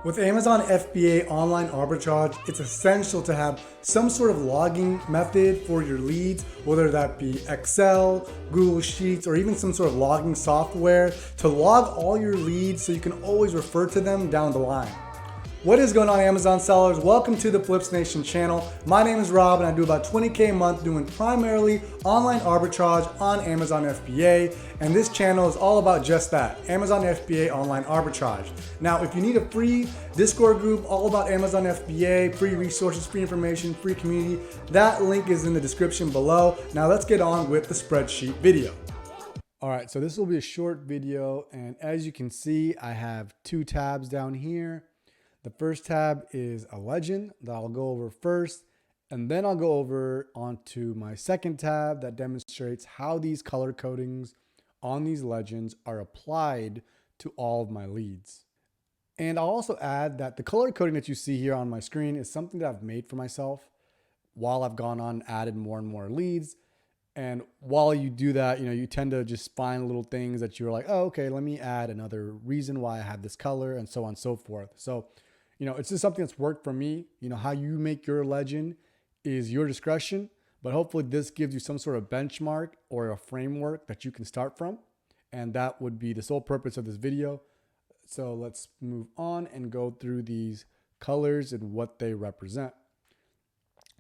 With Amazon FBA online arbitrage, it's essential to have some sort of logging method for your leads, whether that be Excel, Google Sheets, or even some sort of logging software to log all your leads so you can always refer to them down the line. What is going on, Amazon sellers? Welcome to the Flips Nation channel. My name is Rob and I do about 20K a month doing primarily online arbitrage on Amazon FBA. And this channel is all about just that, Amazon FBA online arbitrage. Now, if you need a free Discord group all about Amazon FBA, free resources, free information, free community, that link is in the description below. Now let's get on with the spreadsheet video. All right, so this will be a short video. And as you can see, I have two tabs down here. The first tab is a legend that I'll go over first, and then I'll go over onto my second tab that demonstrates how these color codings on these legends are applied to all of my leads. And I'll also add that the color coding that you see here on my screen is something that I've made for myself while I've gone on and added more and more leads. And while you do that, you tend to just find little things that you're like, oh, okay, let me add another reason why I have this color, and so on and so forth. So it's just something that's worked for me. How you make your legend is your discretion, but hopefully this gives you some sort of benchmark or a framework that you can start from. And that would be the sole purpose of this video. So let's move on and go through these colors and what they represent.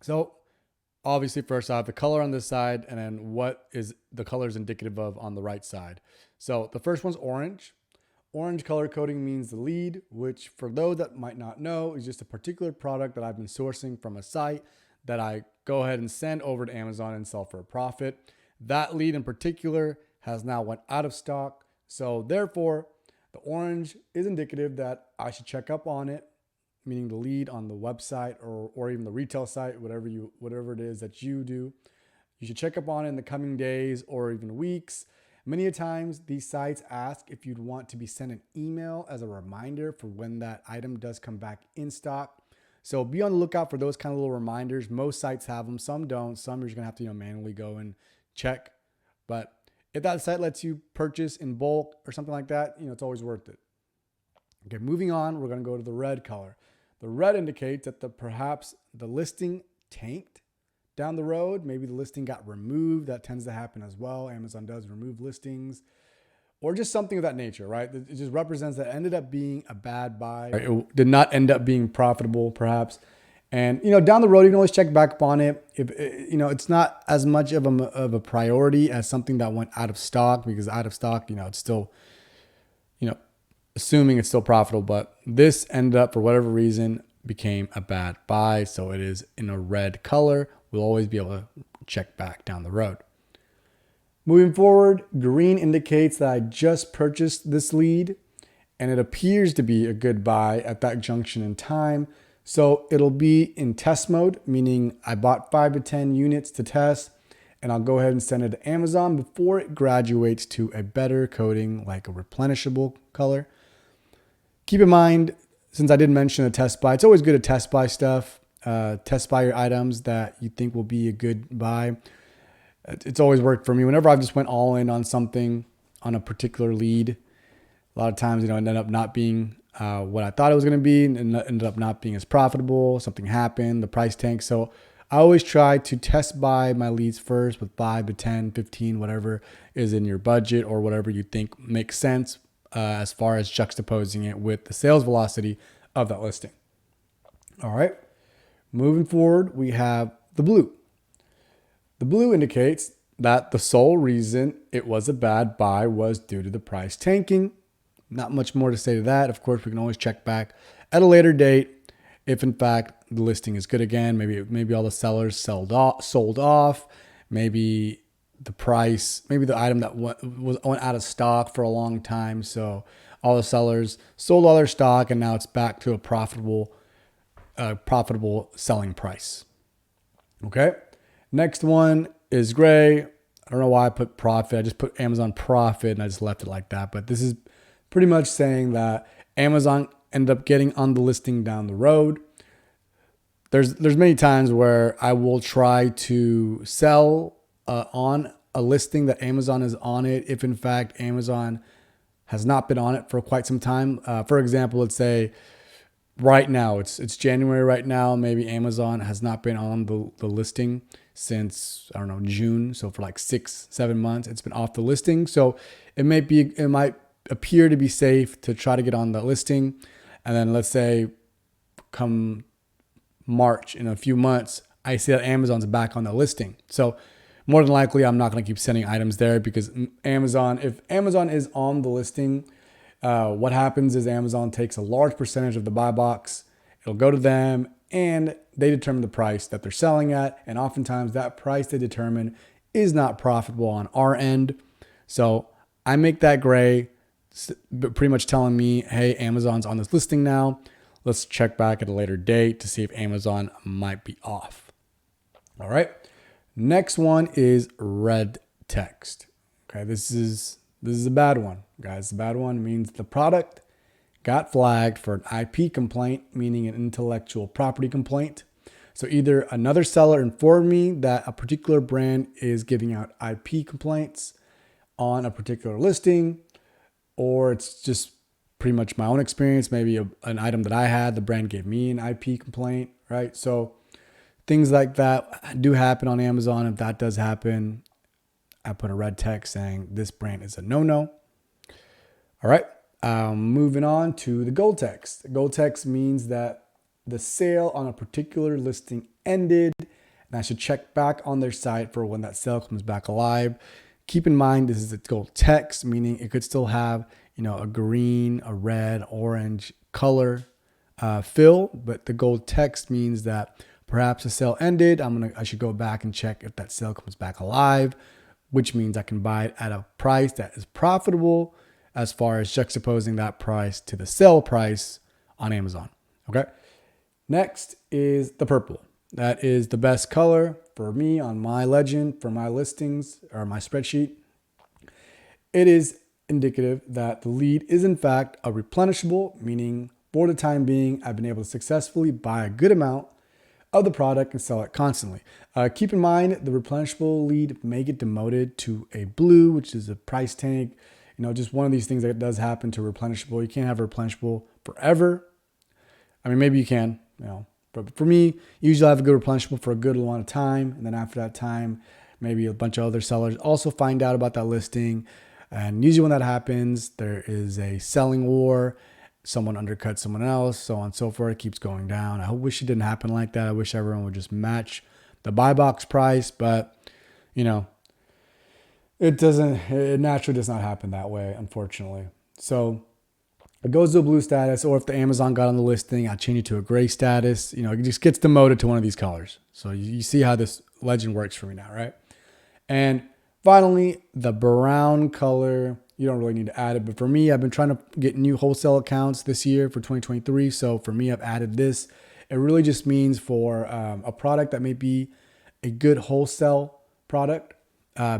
So obviously first I have the color on this side, and then what is the colors indicative of on the right side. So the first one's orange. Orange color coding means the lead, which for those that might not know is just a particular product that I've been sourcing from a site that I go ahead and send over to Amazon and sell for a profit. That lead in particular has now went out of stock. So therefore, the orange is indicative that I should check up on it, meaning the lead on the website or even the retail site, whatever it is that you do. You should check up on it in the coming days or even weeks. Many a times these sites ask if you'd want to be sent an email as a reminder for when that item does come back in stock. So be on the lookout for those kind of little reminders. Most sites have them, some don't. Some you're just gonna have to manually go and check. But if that site lets you purchase in bulk or something like that, it's always worth it. Okay, moving on, we're gonna go to the red color. The red indicates that perhaps the listing tanked down the road. Maybe the listing got removed. That tends to happen as well. Amazon does remove listings or just something of that nature, right? It just represents that it ended up being a bad buy. It did not end up being profitable perhaps. And, down the road, you can always check back upon it. If it's not as much of a priority as something that went out of stock, because out of stock, it's still, assuming it's still profitable, but this ended up for whatever reason became a bad buy. So it is in a red color. We'll always be able to check back down the road. Moving forward, green indicates that I just purchased this lead and it appears to be a good buy at that junction in time. So it'll be in test mode, meaning I bought 5 to 10 units to test, and I'll go ahead and send it to Amazon before it graduates to a better coding like a replenishable color. Keep in mind, since I did mention a test buy, it's always good to test buy stuff. Test buy your items that you think will be a good buy. It's always worked for me. Whenever I've just went all in on something, on a particular lead, a lot of times, it ended up not being what I thought it was going to be, and ended up not being as profitable. Something happened, the price tanked. So I always try to test buy my leads first with 5 to 10, 15, whatever is in your budget or whatever you think makes sense as far as juxtaposing it with the sales velocity of that listing. All right. Moving forward, we have the blue. The blue indicates that the sole reason it was a bad buy was due to the price tanking. Not much more to say to that. Of course, we can always check back at a later date if in fact the listing is good again. Maybe all the sellers sold off. Maybe the price, maybe the item that went out of stock for a long time. So all the sellers sold all their stock and now it's back to a profitable selling price. Okay. Next one is gray. I don't know why I put profit. I just put Amazon profit and I just left it like that. But this is pretty much saying that Amazon ended up getting on the listing down the road. There's many times where I will try to sell on a listing that Amazon is on it, if in fact Amazon has not been on it for quite some time. For example, let's say right now, it's January right now. Maybe Amazon has not been on the listing since, I don't know, June. So for like 6-7 months, it's been off the listing. So it might appear to be safe to try to get on the listing. And then let's say come March, in a few months, I see that Amazon's back on the listing. So more than likely, I'm not going to keep sending items there, because if Amazon is on the listing, what happens is Amazon takes a large percentage of the buy box. It'll go to them and they determine the price that they're selling at. And oftentimes that price they determine is not profitable on our end. So I make that gray, pretty much telling me, hey, Amazon's on this listing now. Let's check back at a later date to see if Amazon might be off. All right. Next one is red text. Okay, this is a bad one, guys. The bad one means the product got flagged for an IP complaint, meaning an intellectual property complaint. So either another seller informed me that a particular brand is giving out IP complaints on a particular listing, or it's just pretty much my own experience. Maybe an item that I had, the brand gave me an IP complaint, right? So things like that do happen on Amazon. If that does happen, I put a red text saying this brand is a no-no. All right. Moving on to the gold text. The gold text means that the sale on a particular listing ended, and I should check back on their site for when that sale comes back alive. Keep in mind, this is a gold text, meaning it could still have, a green, a red, orange color fill, but the gold text means that perhaps the sale ended. I should go back and check if that sale comes back alive, which means I can buy it at a price that is profitable as far as juxtaposing that price to the sale price on Amazon. Okay. Next is the purple. That is the best color for me on my legend, for my listings or my spreadsheet. It is indicative that the lead is in fact a replenishable, meaning for the time being, I've been able to successfully buy a good amount of the product and sell it constantly. Keep in mind, the replenishable lead may get demoted to a blue, which is a price tank. Just one of these things that does happen to replenishable. You can't have replenishable forever. I mean, maybe you can, but for me, usually I have a good replenishable for a good amount of time. And then after that time, maybe a bunch of other sellers also find out about that listing. And usually when that happens, there is a selling war. Someone undercuts someone else, so on and so forth. It keeps going down. I wish it didn't happen like that. I wish everyone would just match the buy box price, but it naturally does not happen that way, unfortunately. So it goes to a blue status, or if the Amazon got on the listing, I change it to a gray status. It just gets demoted to one of these colors. So you see how this legend works for me now, right? And finally, the brown color. You don't really need to add it, but for me, I've been trying to get new wholesale accounts this year for 2023. So for me, I've added this. It really just means for a product that may be a good wholesale product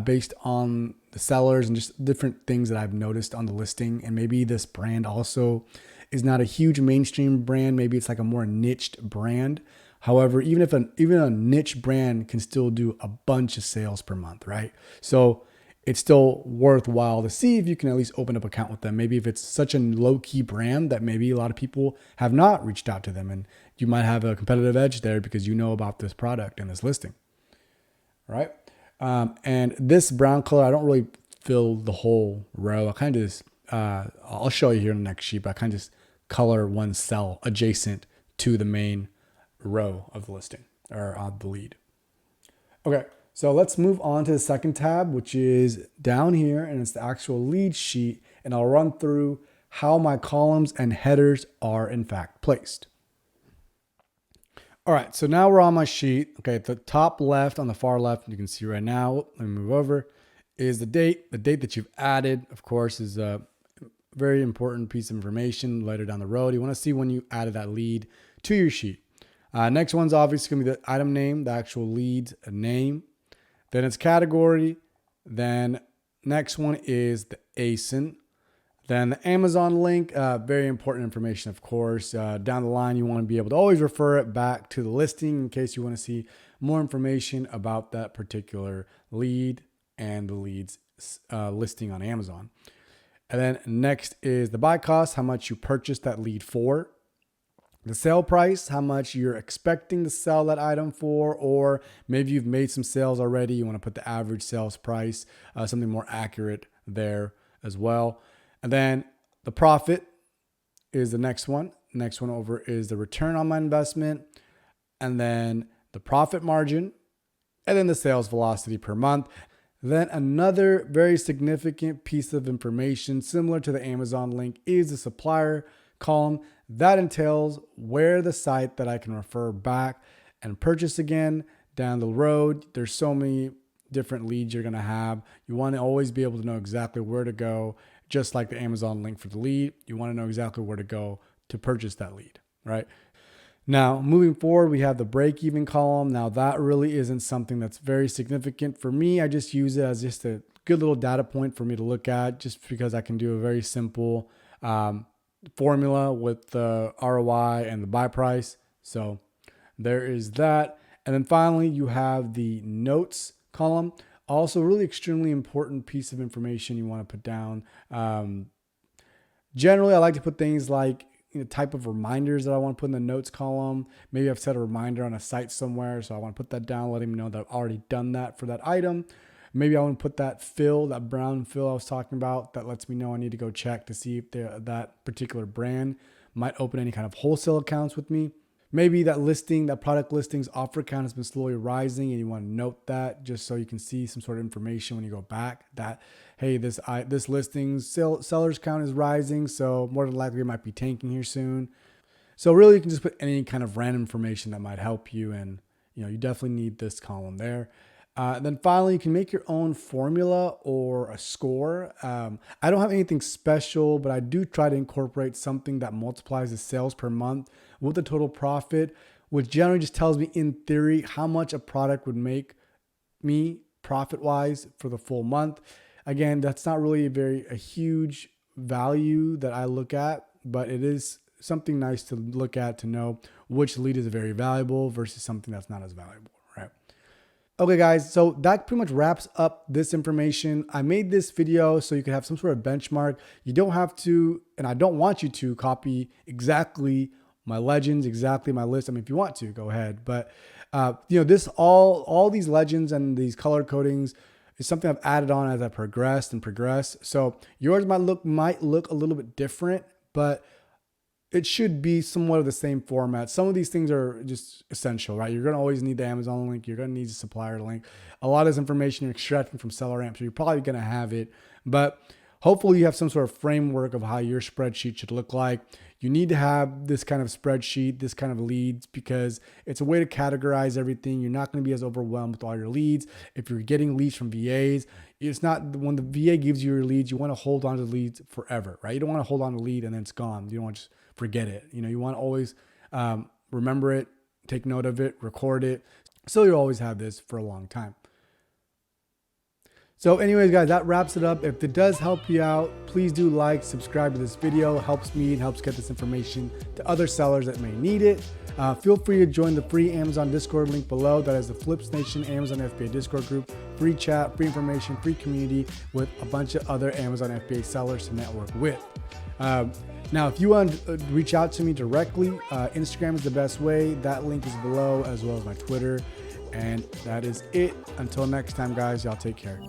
based on the sellers and just different things that I've noticed on the listing. And maybe this brand also is not a huge mainstream brand. Maybe it's like a more niched brand. However, even a niche brand can still do a bunch of sales per month, right? So it's still worthwhile to see if you can at least open up an account with them. Maybe if it's such a low-key brand that maybe a lot of people have not reached out to them, and you might have a competitive edge there because you know about this product and this listing, right? And this brown color, I don't really fill the whole row. I kind of just, I'll show you here in the next sheet, but I kind of just color one cell adjacent to the main row of the listing or on the lead. Okay. So let's move on to the second tab, which is down here, and it's the actual lead sheet. And I'll run through how my columns and headers are in fact placed. All right, so now we're on my sheet. Okay, at the top left, on the far left, you can see right now, let me move over, is the date. The date that you've added, of course, is a very important piece of information later down the road. You want to see when you added that lead to your sheet. Next one's obviously going to be the item name, the actual lead's name. Then it's category. Then next one is the ASIN. Then the Amazon link, very important information, of course. Down the line, you want to be able to always refer it back to the listing in case you want to see more information about that particular lead and the lead's listing on Amazon. And then next is the buy cost, how much you purchased that lead for. the sale price, how much you're expecting to sell that item for, or maybe you've made some sales already. You want to put the average sales price, something more accurate there as well. And then the profit is the next one. Next one over is the return on my investment, and then the profit margin, and then the sales velocity per month. Then another very significant piece of information similar to the Amazon link is the supplier column. That entails where the site that I can refer back and purchase again down the road. There's so many different leads you're going to have. You want to always be able to know exactly where to go, just like the Amazon link for the lead. You want to know exactly where to go to purchase that lead, right? Now, moving forward, we have the break-even column. Now, that really isn't something that's very significant for me. I just use it as just a good little data point for me to look at, just because I can do a very simple formula with the ROI and the buy price. So there is that. And then finally, you have the notes column. Also, really extremely important piece of information you want to put down. Generally, I like to put things like type of reminders that I want to put in the notes column. Maybe I've set a reminder on a site somewhere, so I want to put that down, letting me know that I've already done that for that item. Maybe I want to put that fill, that brown fill I was talking about, that lets me know I need to go check to see if that particular brand might open any kind of wholesale accounts with me. Maybe that listing, that product listings offer count has been slowly rising, and you want to note that just so you can see some sort of information when you go back that, hey, this listing's seller's count is rising, so more than likely it might be tanking here soon. So really, you can just put any kind of random information that might help you, and you definitely need this column there. Then finally, you can make your own formula or a score. I don't have anything special, but I do try to incorporate something that multiplies the sales per month with the total profit, which generally just tells me in theory how much a product would make me profit-wise for the full month. Again, that's not really a huge value that I look at, but it is something nice to look at to know which lead is very valuable versus something that's not as valuable, right? Okay, guys, so that pretty much wraps up this information. I made this video so you could have some sort of benchmark. You don't have to, and I don't want you to copy exactly my legends, exactly my list. I mean, if you want to, go ahead. But this all these legends and these color codings is something I've added on as I progressed. So yours might look a little bit different, but it should be somewhat of the same format. Some of these things are just essential, right? You're going to always need the Amazon link. You're going to need the supplier link. A lot of this information you're extracting from SellerAmp, so you're probably going to have it. But hopefully you have some sort of framework of how your spreadsheet should look like. You need to have this kind of spreadsheet, this kind of leads, because it's a way to categorize everything. You're not going to be as overwhelmed with all your leads. If you're getting leads from VAs, it's not when the VA gives you your leads, you want to hold on to the leads forever, right? You don't want to hold on to the lead and then it's gone. You don't want to just forget it. You want to always remember it, take note of it, record it, so you'll always have this for a long time. So anyways, guys, that wraps it up. If it does help you out, please do like, subscribe to this video. It helps me and helps get this information to other sellers that may need it. Feel free to join the free Amazon Discord link below. That is the Flips Nation Amazon FBA Discord group. Free chat, free information, free community with a bunch of other Amazon FBA sellers to network with. Now, if you want to reach out to me directly, Instagram is the best way. That link is below, as well as my Twitter. And that is it. Until next time, guys, y'all take care.